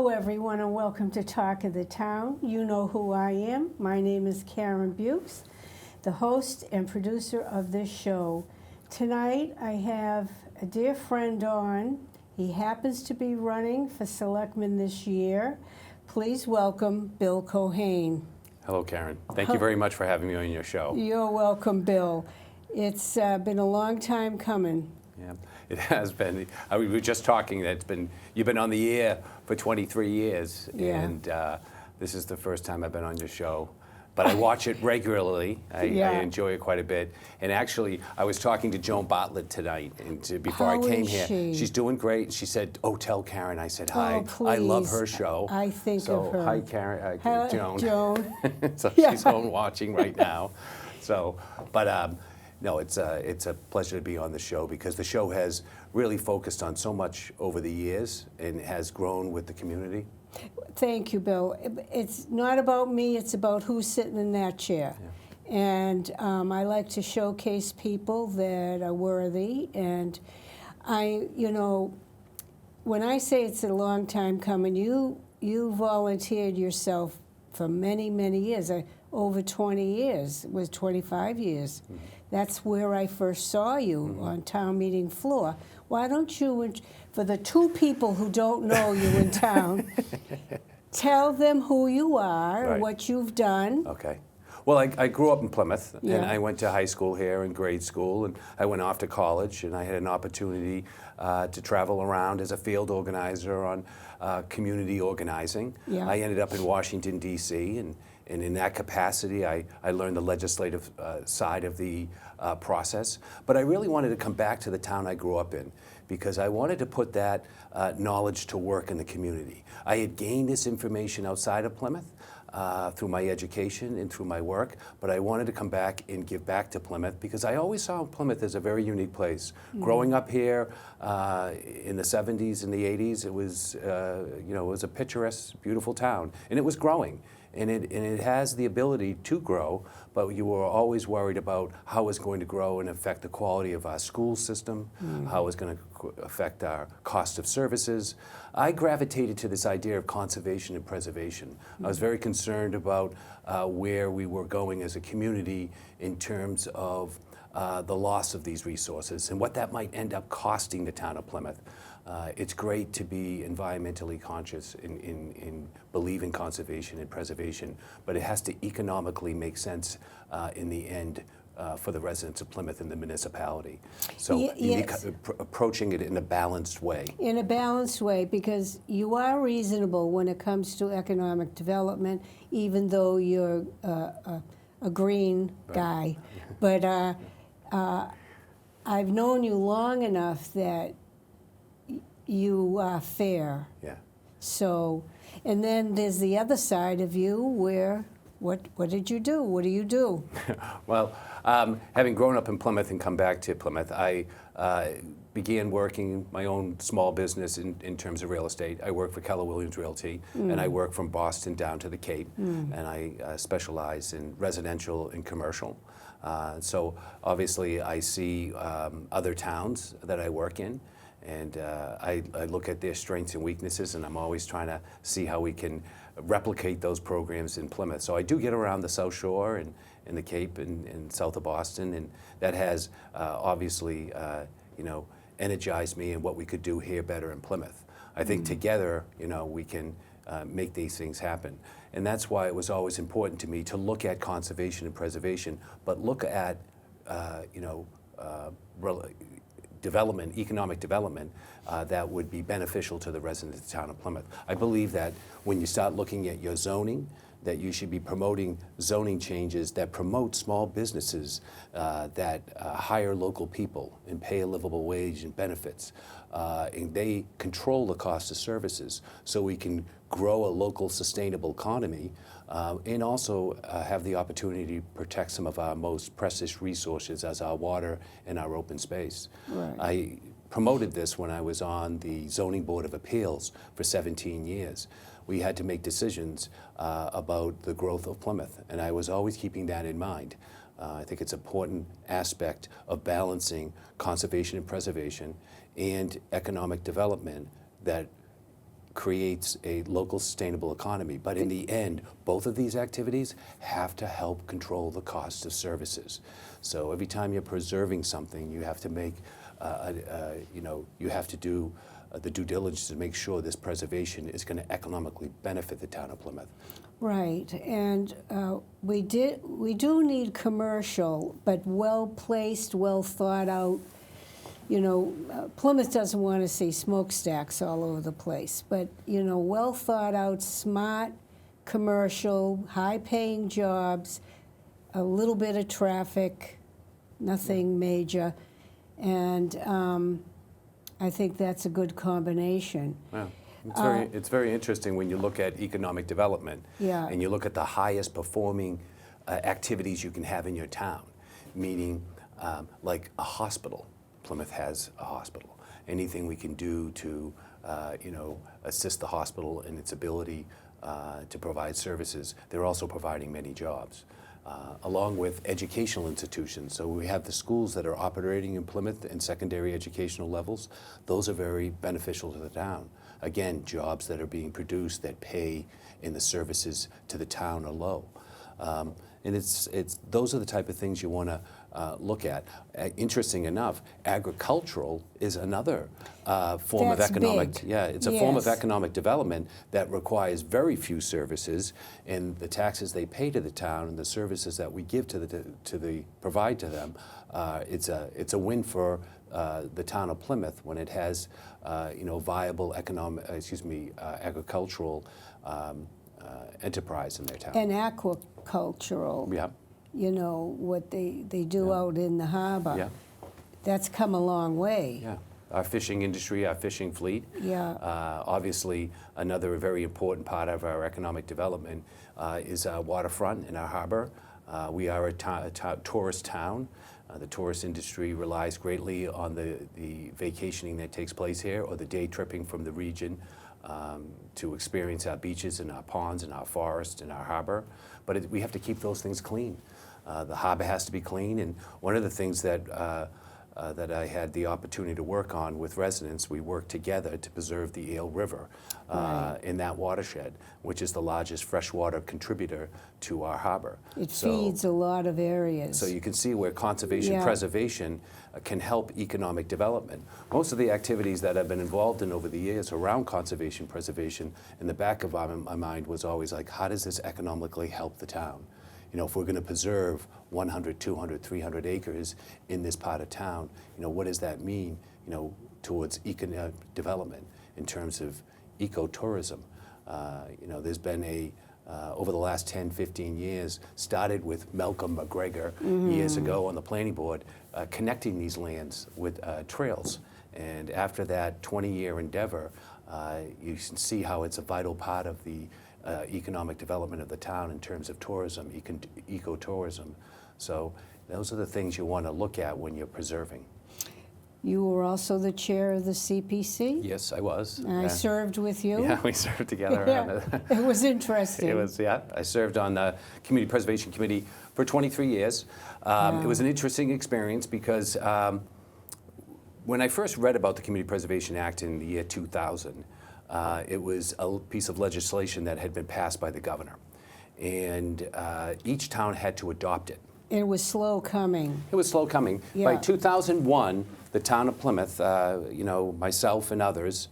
Hello, everyone, and welcome to Talk of the Town. You know who I am. My name is Karen Buechs, the host and producer of this show. Tonight, I have a dear friend on. He happens to be running for selectman this year. Please welcome Bill Keohan. Hello, Karen. Thank you very much for having me on your show. You're welcome, Bill. It's been a long time coming. Yeah, it has been. We were just talking that you've been on the air for 23 years, Yeah. and this is the first time I've been on your show. But I watch it regularly. I enjoy it quite a bit. And actually, I was talking to Joan Bartlett tonight, and before I came here, she's doing great. She said, "Oh, tell Karen I said hi. Oh, I love her show." I think of her. Hi, Karen. Hi, Joan. Joan. So she's home watching right now. So, but. No, it's a pleasure to be on the show because the show has really focused on so much over the years and has grown with the community. Thank you, Bill. It's not about me, it's about who's sitting in that chair. Yeah. And I like to showcase people that are worthy. And when I say it's a long time coming, you volunteered yourself for many, many years, over 20 years, it was 25 years. Mm-hmm. That's where I first saw you on town meeting floor. Why don't you, for the two people who don't know you in town, tell them who you are, what you've done. Okay. Well, I grew up in Plymouth, and I went to high school here and grade school, and I went off to college, and I had an opportunity to travel around as a field organizer on community organizing. Yeah. I ended up in Washington, D.C., and in that capacity, I learned the legislative side of the process. But I really wanted to come back to the town I grew up in because I wanted to put that knowledge to work in the community. I had gained this information outside of Plymouth through my education and through my work, but I wanted to come back and give back to Plymouth because I always saw Plymouth as a very unique place. Mm-hmm. Growing up here in the 70s and the 80s, it was, it was a picturesque, beautiful town, and it was growing. And it has the ability to grow, but you were always worried about how it's going to grow and affect the quality of our school system, how it's going to affect our cost of services. I gravitated to this idea of conservation and preservation. I was very concerned about where we were going as a community in terms of the loss of these resources and what that might end up costing the town of Plymouth. It's great to be environmentally conscious and believe in conservation and preservation, but it has to economically make sense in the end for the residents of Plymouth and the municipality. So you need approaching it in a balanced way. In a balanced way, because you are reasonable when it comes to economic development, even though you're a green guy. But I've known you long enough that you are fair. Yeah. So, and then there's the other side of you where, what did you do? What do you do? Well, having grown up in Plymouth and come back to Plymouth, I began working my own small business in terms of real estate. I work for Keller Williams Realty, and I work from Boston down to the Cape, and I specialize in residential and commercial. So obviously I see other towns that I work in, and I look at their strengths and weaknesses, and I'm always trying to see how we can replicate those programs in Plymouth. So I do get around the South Shore and the Cape and south of Boston, and that has obviously energized me in what we could do here better in Plymouth. I think together, we can make these things happen. And that's why it was always important to me to look at conservation and preservation, but look at development, economic development that would be beneficial to the residents of the town of Plymouth. I believe that when you start looking at your zoning, that you should be promoting zoning changes that promote small businesses that hire local people and pay a livable wage and benefits. And they control the cost of services so we can grow a local sustainable economy and also have the opportunity to protect some of our most precious resources as our water and our open space. Right. I promoted this when I was on the Zoning Board of Appeals for 17 years. We had to make decisions about the growth of Plymouth, and I was always keeping that in mind. I think it's an important aspect of balancing conservation and preservation and economic development that creates a local sustainable economy. But in the end, both of these activities have to help control the cost of services. So every time you're preserving something, you have to make, you have to do the due diligence to make sure this preservation is going to economically benefit the town of Plymouth. Right, and we do need commercial, but well-placed, well-thought-out. Plymouth doesn't want to see smokestacks all over the place, but, well-thought-out, smart, commercial, high-paying jobs, a little bit of traffic, nothing major, and I think that's a good combination. Yeah. It's very interesting when you look at economic development and you look at the highest performing activities you can have in your town, meaning like a hospital. Plymouth has a hospital. Anything we can do to assist the hospital in its ability to provide services, they're also providing many jobs. Along with educational institutions. So we have the schools that are operating in Plymouth in secondary educational levels. Those are very beneficial to the town. Again, jobs that are being produced that pay in the services to the town are low. And those are the type of things you want to look at. Interesting enough, agricultural is another form of economic. Big. Yeah, it's a form of economic development that requires very few services, and the taxes they pay to the town and the services that we give provide to them. It's a win for the town of Plymouth when it has viable agricultural enterprise in their town. And aquacultural. Yeah. What they do out in the harbor. Yeah. That's come a long way. Yeah. Our fishing industry, our fishing fleet. Yeah. Obviously, another very important part of our economic development is our waterfront and our harbor. We are a tourist town. The tourist industry relies greatly on the vacationing that takes place here or the day tripping from the region to experience our beaches and our ponds and our forests and our harbor. But we have to keep those things clean. The harbor has to be clean, and one of the things that I had the opportunity to work on with residents, we worked together to preserve the Eel River in that watershed, which is the largest freshwater contributor to our harbor. It feeds a lot of areas. So you can see where conservation preservation can help economic development. Most of the activities that I've been involved in over the years around conservation preservation, in the back of my mind was always like, how does this economically help the town? If we're going to preserve 100, 200, 300 acres in this part of town, what does that mean, towards economic development in terms of ecotourism? There's been over the last 10, 15 years, started with Malcolm McGregor years ago on the planning board, connecting these lands with trails. And after that 20-year endeavor, you can see how it's a vital part of the economic development of the town in terms of tourism, ecotourism. So those are the things you want to look at when you're preserving. You were also the chair of the CPC? Yes, I was. I served with you? Yeah, we served together. It was interesting. It was, I served on the Community Preservation Committee for 23 years. It was an interesting experience because when I first read about the Community Preservation Act in the year 2000, it was a piece of legislation that had been passed by the governor. And each town had to adopt it. It was slow coming. It was slow coming. Yeah. By 2001, the town of Plymouth, myself and others,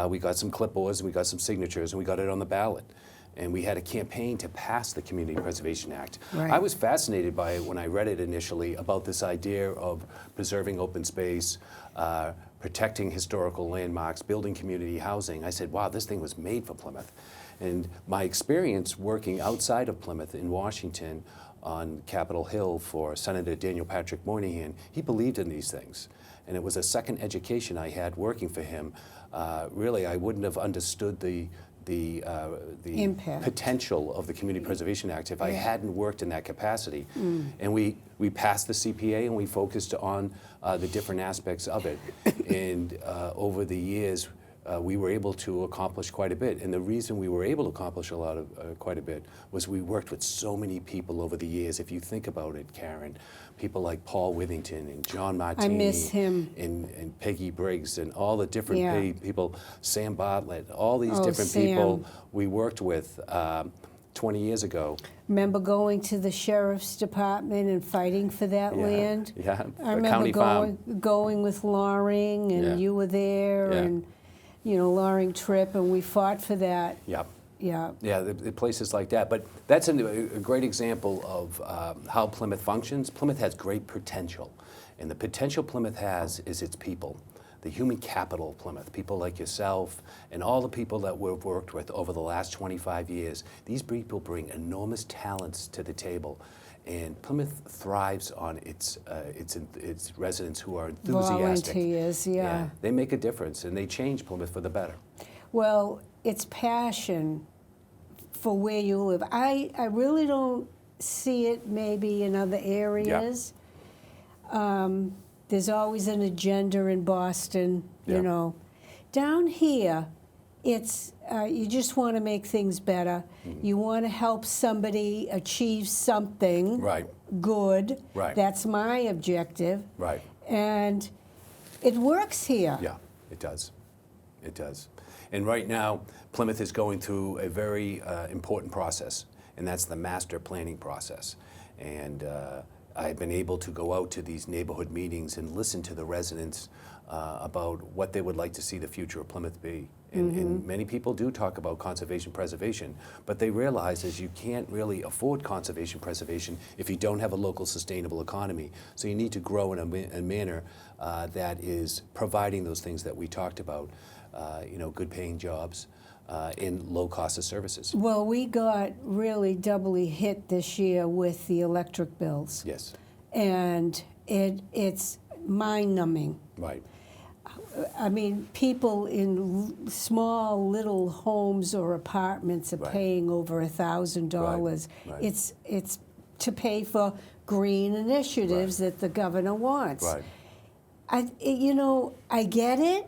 we got some clipboards and we got some signatures and we got it on the ballot. And we had a campaign to pass the Community Preservation Act. Right. I was fascinated by it when I read it initially about this idea of preserving open space, protecting historical landmarks, building community housing. I said, wow, this thing was made for Plymouth. And my experience working outside of Plymouth in Washington on Capitol Hill for Senator Daniel Patrick Moynihan, he believed in these things. And it was a second education I had working for him. Really, I wouldn't have understood the impact, potential of the Community Preservation Act if I hadn't worked in that capacity. And we passed the CPA and we focused on the different aspects of it. And over the years, we were able to accomplish quite a bit. And the reason we were able to accomplish quite a bit was we worked with so many people over the years. If you think about it, Karen, people like Paul Withington and John Martini. I miss him. And Peggy Briggs and all the different Yeah. people, Sam Bartlett, all these Oh, different Sam. people we worked with 20 years ago. Remember going to the sheriff's department and fighting for that land? Yeah, I the remember county farm. going with Loring, and Yeah. you were there, Yeah. and Loring Tripp, and we fought for that. Yep. Yeah. Yeah, the places like that. But that's a great example of how Plymouth functions. Plymouth has great potential. And the potential Plymouth has is its people, the human capital of Plymouth, people like yourself and all the people that we've worked with over the last 25 years. These people bring enormous talents to the table. And Plymouth thrives on its residents who are enthusiastic. Volunteers, yeah. They make a difference, and they change Plymouth for the better. Well, it's passion for where you live. I really don't see it maybe in other areas. There's always an agenda in Boston, you know. Down here, it's you just want to make things better. You want to help somebody achieve something good. Right. That's my objective. Right. And it works here. Yeah, it does. It does. And right now, Plymouth is going through a very important process, and that's the master planning process. And I've been able to go out to these neighborhood meetings and listen to the residents about what they would like to see the future of Plymouth be. And many people do talk about conservation preservation, but they realize is you can't really afford conservation preservation if you don't have a local sustainable economy. So you need to grow in a manner that is providing those things that we talked about, good paying jobs and low cost of services. Well, we got really doubly hit this year with the electric bills. Yes. And it's mind-numbing. Right. I mean, people in small little homes or apartments are paying over $1,000. Right. It's to pay for green initiatives that the governor wants. Right. I get it,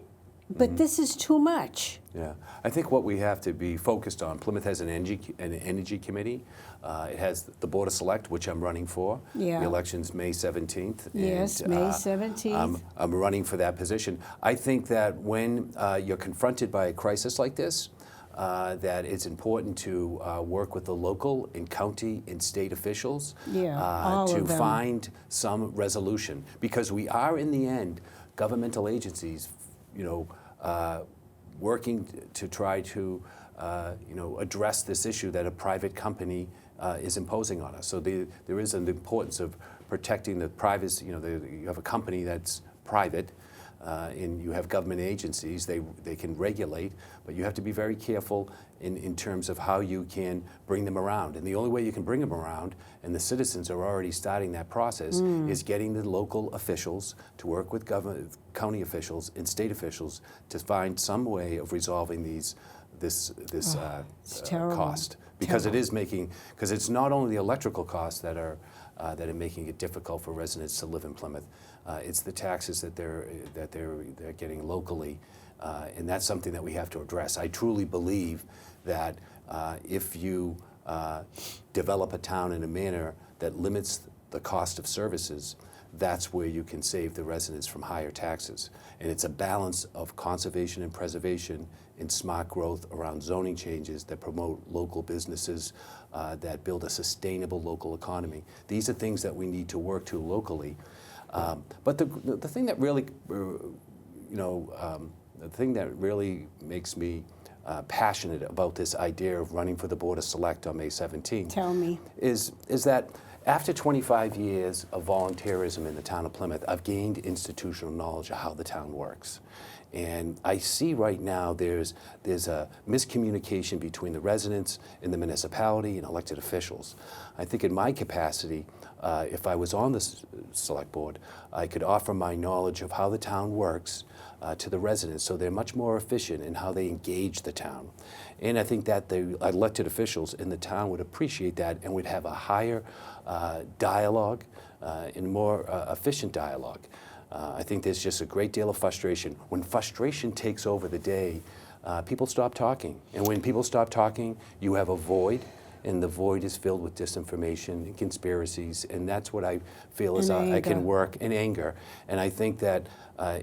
but this is too much. Yeah, I think what we have to be focused on, Plymouth has an energy committee. It has the Board of Select, which I'm running for. Yeah. The election's May 17th. Yes, and, May 17th. I'm running for that position. I think that when you're confronted by a crisis like this, that it's important to work with the local and county and state officials all to of them. find some resolution. Because we are, in the end, governmental agencies, working to try to, address this issue that a private company is imposing on us. So there is an importance of protecting the privacy. You have a company that's private, and you have government agencies. They can regulate, but you have to be very careful in terms of how you can bring them around. And the only way you can bring them around, and the citizens are already starting that process, is getting the local officials to work with county officials and state officials to find some way of resolving this cost. Because it is because it's not only the electrical costs that are making it difficult for residents to live in Plymouth. It's the taxes that they're getting locally, and that's something that we have to address. I truly believe that if you develop a town in a manner that limits the cost of services, that's where you can save the residents from higher taxes. And it's a balance of conservation and preservation and smart growth around zoning changes that promote local businesses, that build a sustainable local economy. These are things that we need to work to locally. But the thing that really, the thing that really makes me passionate about this idea of running for the Board of Select on May 17th. Tell me. Is that after 25 years of volunteerism in the town of Plymouth, I've gained institutional knowledge of how the town works. And I see right now there's a miscommunication between the residents and the municipality and elected officials. I think in my capacity, if I was on the select board, I could offer my knowledge of how the town works to the residents, so they're much more efficient in how they engage the town. And I think that the elected officials in the town would appreciate that and would have a higher dialogue and more efficient dialogue. I think there's just a great deal of frustration. When frustration takes over the day, people stop talking. And when people stop talking, you have a void, and the void is filled with disinformation and conspiracies, and that's what I feel is I can work in anger. And I think that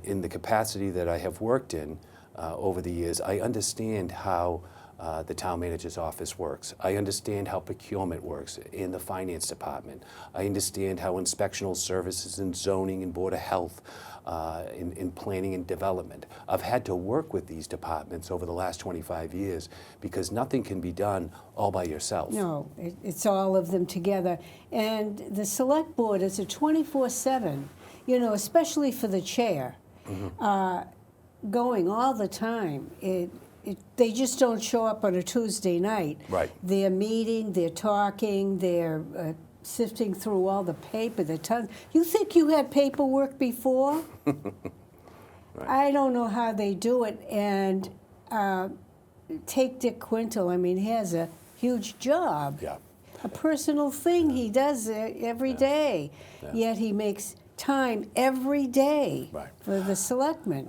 in the capacity that I have worked in over the years, I understand how the town manager's office works. I understand how procurement works in the finance department. I understand how inspectional services and zoning and board of health, in planning and development. I've had to work with these departments over the last 25 years because nothing can be done all by yourself. No, it's all of them together. And the select board is a 24/7, you know, especially for the chair, going all the time. They just don't show up on a Tuesday night. Right. They're meeting, they're talking, they're sifting through all the paper, the tons. You think you had paperwork before? Right. I don't know how they do it. And take Dick Quintal. I mean, he has a huge job. Yeah. A personal thing he does every day. Yeah. Yet he makes time every day for the selectmen.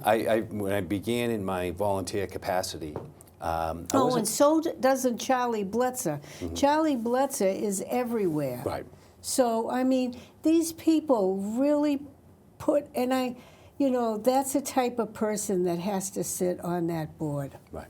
When I began in my volunteer capacity, and so doesn't Charlie Bletzer. Charlie Bletzer is everywhere. Right. So, I mean, these people really that's a type of person that has to sit on that board. Right.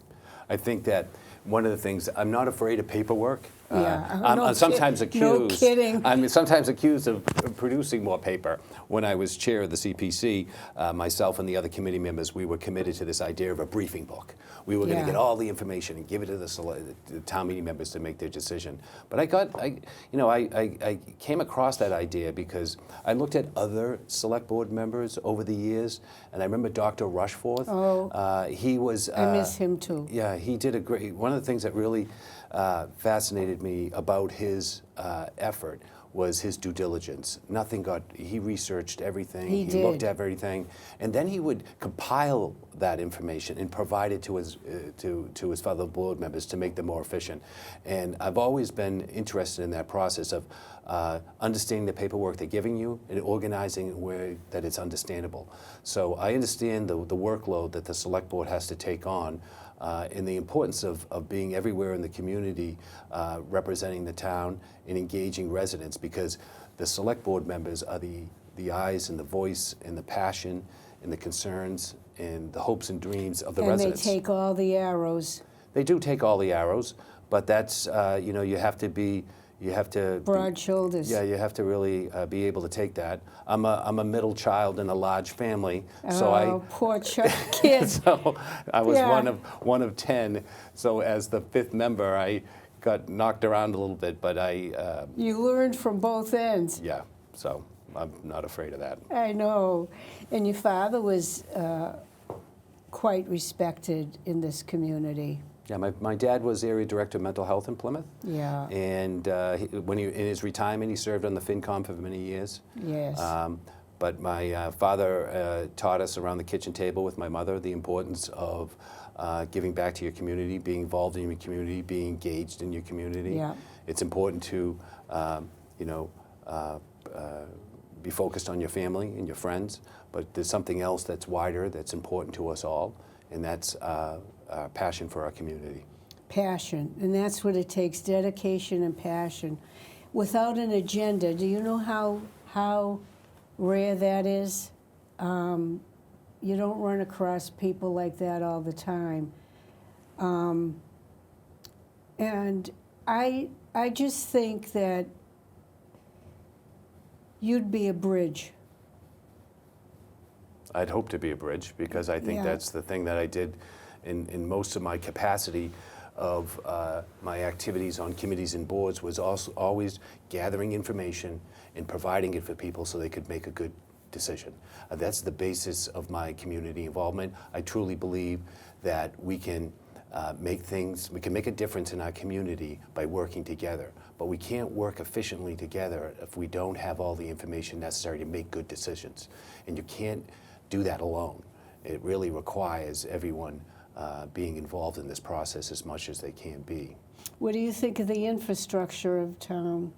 I think that one of the things, I'm not afraid of paperwork. I'm sometimes accused. No kidding. I'm sometimes accused of producing more paper. When I was chair of the CPC, myself and the other committee members, we were committed to this idea of a briefing book. We were going to get all the information and give it to the town meeting members to make their decision. But I came across that idea because I looked at other select board members over the years, and I remember Dr. Rushforth. He was. I miss him too. Yeah, he did a great. One of the things that really fascinated me about his effort was his due diligence. He researched everything, he looked at everything, and then he would compile that information and provide it to his fellow board members to make them more efficient. And I've always been interested in that process of understanding the paperwork they're giving you and organizing it where that it's understandable. So I understand the workload that the select board has to take on, and the importance of being everywhere in the community, representing the town and engaging residents, because the select board members are the eyes and the voice and the passion and the concerns and the hopes and dreams of the residents. And they take all the arrows. They do take all the arrows, but that's, you have to broad shoulders. Yeah, you have to really be able to take that. I'm a middle child in a large family, so poor kid. So I was one of 10. So as the fifth member, I got knocked around a little bit, but you learned from both ends. Yeah, so I'm not afraid of that. I know, and your father was quite respected in this community. Yeah, my dad was area director of mental health in Plymouth. Yeah. And in his retirement, he served on the FinCom for many years. Yes. But my father taught us around the kitchen table with my mother the importance of giving back to your community, being involved in your community, being engaged in your community. Yeah. It's important to, be focused on your family and your friends, but there's something else that's wider that's important to us all, and that's passion for our community. Passion, and that's what it takes, dedication and passion. Without an agenda, do you know how rare that is? You don't run across people like that all the time. And I just think that you'd be a bridge. I'd hope to be a bridge, because I think that's the thing that I did in most of my capacity of my activities on committees and boards, was also always gathering information and providing it for people so they could make a good decision. That's the basis of my community involvement. I truly believe that we can make a difference in our community by working together. But we can't work efficiently together if we don't have all the information necessary to make good decisions. And you can't do that alone. It really requires everyone being involved in this process as much as they can be. What do you think of the infrastructure of town?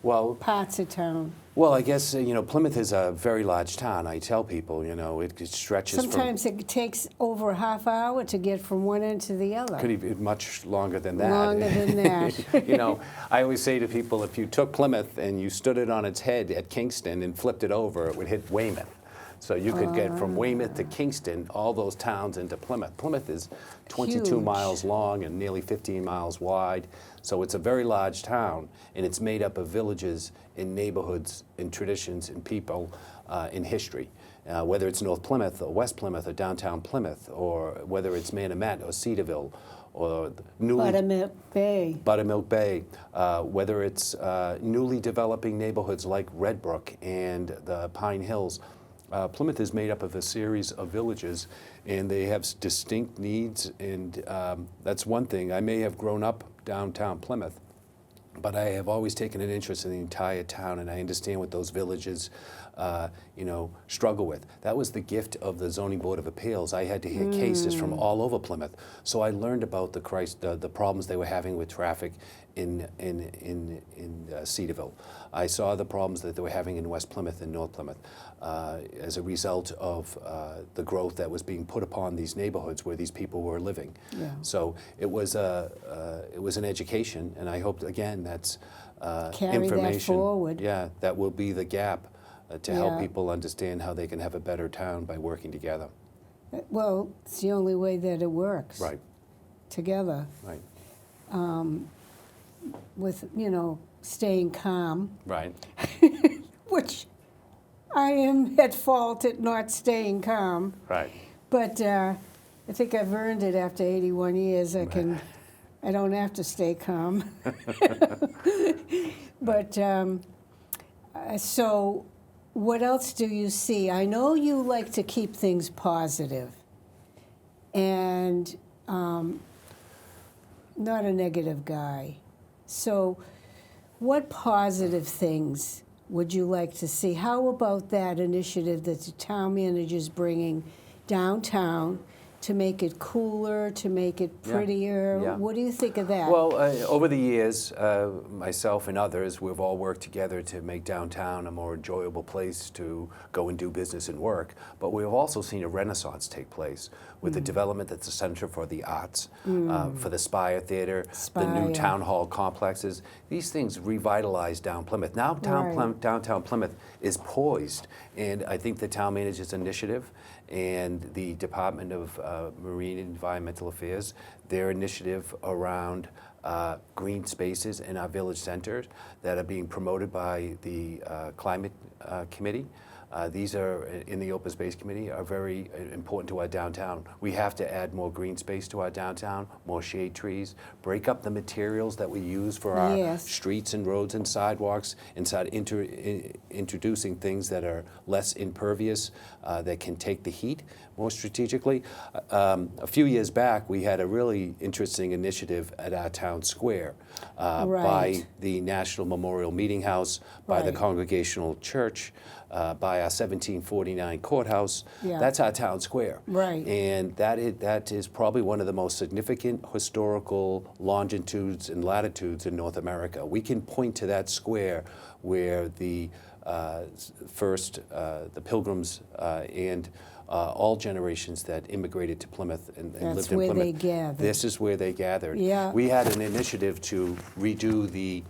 Well, parts of town? well, I guess, Plymouth is a very large town. I tell people, it stretches Sometimes it takes over a half hour to get from one end to the other. could even much longer than that. Longer than that. I always say to people, if you took Plymouth and you stood it on its head at Kingston and flipped it over, it would hit Weymouth. So you could get from Weymouth to Kingston, all those towns into Plymouth. Plymouth is 22 Huge. miles long and nearly 15 miles wide. So it's a very large town, and it's made up of villages and neighborhoods and traditions and people in history. Whether it's North Plymouth or West Plymouth or downtown Plymouth, or whether it's Manomet or Cedarville, or Buttermilk Bay. whether it's newly developing neighborhoods like Red Brook and the Pine Hills. Plymouth is made up of a series of villages, and they have distinct needs, and that's one thing. I may have grown up downtown Plymouth, but I have always taken an interest in the entire town, and I understand what those villages struggle with. That was the gift of the Zoning Board of Appeals. I had to hear cases from all over Plymouth, so I learned about the problems they were having with traffic in Cedarville. I saw the problems that they were having in West Plymouth and North Plymouth as a result of the growth that was being put upon these neighborhoods where these people were living. Yeah. So it was an education, and I hope again that's Carry information. that forward. Yeah, that will be the gap to help Yeah. people understand how they can have a better town by working together. Well, it's the only way that it works. Right, Together. right, With, staying calm, right. which I am at fault at not staying calm. Right. But I think I've earned it after 81 years. I don't have to stay calm. But so what else do you see? I know you like to keep things positive and not a negative guy. So what positive things would you like to see? How about that initiative that the town manager's bringing downtown to make it cooler, to make it prettier? Yeah. What do you think of that? Well, over the years, myself and others, we've all worked together to make downtown a more enjoyable place to go and do business and work. But we've also seen a renaissance take place with the development at the Center for the Arts, for the Spire Theater, the new town hall complexes. These things revitalize down Plymouth. Now downtown Plymouth is poised, and I think the town manager's initiative and the Department of Marine and Environmental Affairs, their initiative around green spaces in our village centers that are being promoted by the Climate Committee. These are, in the Open Space Committee, are very important to our downtown. We have to add more green space to our downtown, more shade trees, break up the materials that we use for our streets and roads and sidewalks, and start introducing things that are less impervious, that can take the heat more strategically. A few years back, we had a really interesting initiative at our town square by the National Memorial Meeting House, by the Congregational Church, by our 1749 courthouse. That's our town square. Right. And that is probably one of the most significant historical longitudes and latitudes in North America. We can point to that square where the Pilgrims and all generations that immigrated to Plymouth and lived in Plymouth. That's where they gathered. This is where they gathered. Yeah. We had an initiative to redo the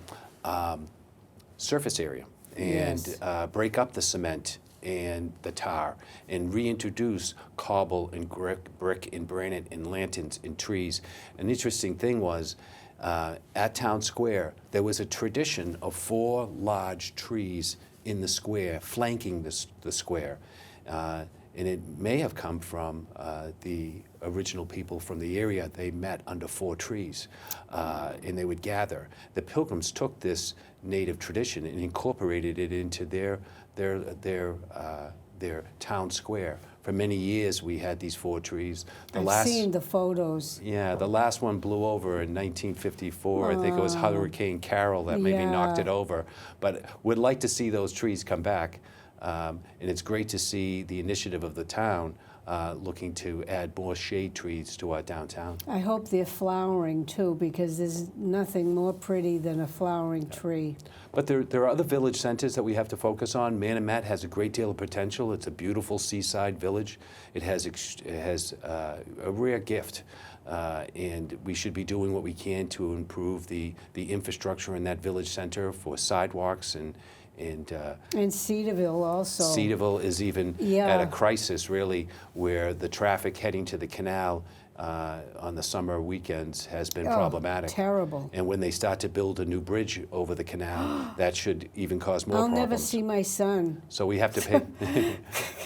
surface area and break up the cement and the tar and reintroduce cobble and brick and granite and lanterns and trees. An interesting thing was at Town Square, there was a tradition of 4 large trees in the square, flanking the square. And it may have come from the original people from the area. They met under 4 trees, and they would gather. The Pilgrims took this native tradition and incorporated it into their town square. For many years, we had these 4 trees. I've seen the photos. Yeah, the last one blew over in 1954. I think it was Hurricane Carol that maybe knocked it over. But we'd like to see those trees come back. And it's great to see the initiative of the town looking to add more shade trees to our downtown. I hope they're flowering too, because there's nothing more pretty than a flowering tree. But there are other village centers that we have to focus on. Manomet has a great deal of potential. It's a beautiful seaside village. It has a rare gift, and we should be doing what we can to improve the infrastructure in that village center for sidewalks and Cedarville also. Cedarville is even Yeah. at a crisis, really, where the traffic heading to the canal on the summer weekends has been problematic. Terrible. And when they start to build a new bridge over the canal, that should even cause more problems. I'll never see my son. So we have to pay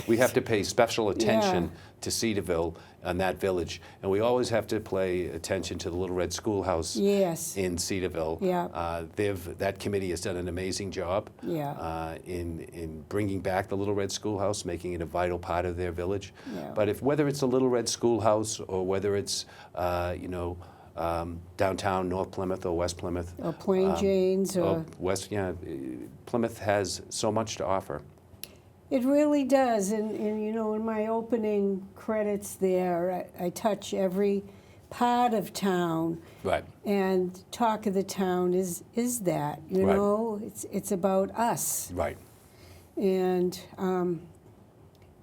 we have to pay special attention to Cedarville and that village, and we always have to pay attention to the Little Red Schoolhouse in Cedarville. Yeah. That committee has done an amazing job in bringing back the Little Red Schoolhouse, making it a vital part of their village. Yeah. But whether it's the Little Red Schoolhouse or whether it's downtown North Plymouth or West Plymouth Or Plain Jane's or West, Plymouth has so much to offer. It really does, and in my opening credits there, I touch every part of town. Right. And Talk of the Town is that, you Right. know, it's about us. Right. And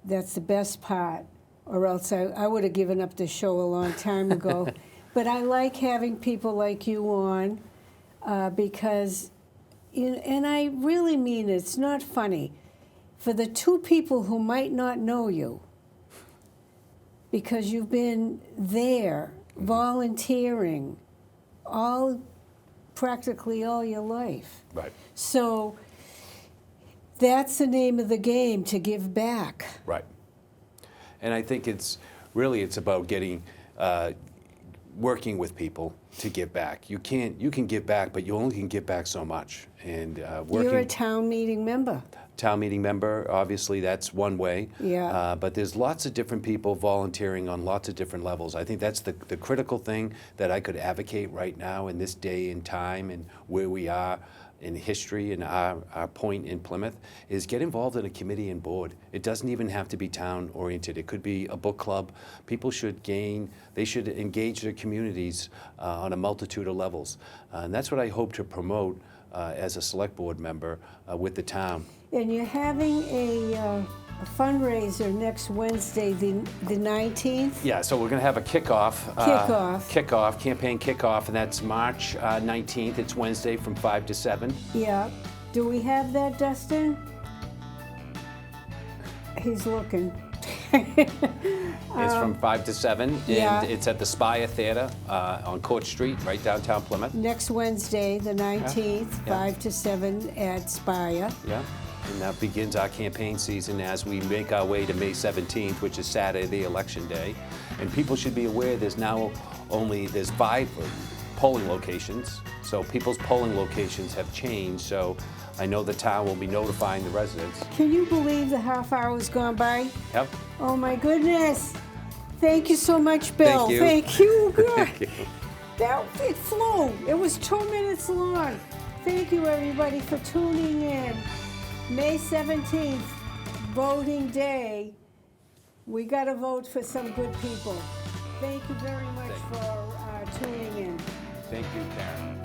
that's the best part, or else I would have given up the show a long time ago. But I like having people like you on because, and I really mean it, it's not funny. For the two people who might not know you, because you've been there volunteering practically all your life. Right. So that's the name of the game, to give back. Right. And I think it's about getting, working with people to give back. You can give back, but you only can give back so much. And working. You're a town meeting member. Town meeting member, obviously that's one way. Yeah. But there's lots of different people volunteering on lots of different levels. I think that's the critical thing that I could advocate right now in this day and time and where we are in history and our point in Plymouth is get involved in a committee and board. It doesn't even have to be town oriented. It could be a book club. People should engage their communities on a multitude of levels. And that's what I hope to promote as a select board member with the town. And you're having a fundraiser next Wednesday, the 19th? Yeah, so we're going to have a kickoff, campaign kickoff, and that's March 19th. It's Wednesday from 5 to 7. Yeah. Do we have that, Dustin? He's looking. It's from 5 to 7, and Yeah. it's at the Spire Theater on Court Street, right downtown Plymouth. Next Wednesday, the 19th, Yeah. 5 to 7 at Spire. Yeah, and that begins our campaign season as we make our way to May 17th, which is Saturday, Election Day. And people should be aware there's 5 polling locations, so people's polling locations have changed, so I know the town will be notifying the residents. Can you believe the half hour's gone by? Yep. Oh my goodness. Thank you so much, Bill. Thank you. Thank you. God. Thank you. It flew. It was 2 minutes long. Thank you, everybody, for tuning in. May 17th, voting day. We got to vote for some good people. Thank you very much for tuning in. Thank you, Karen.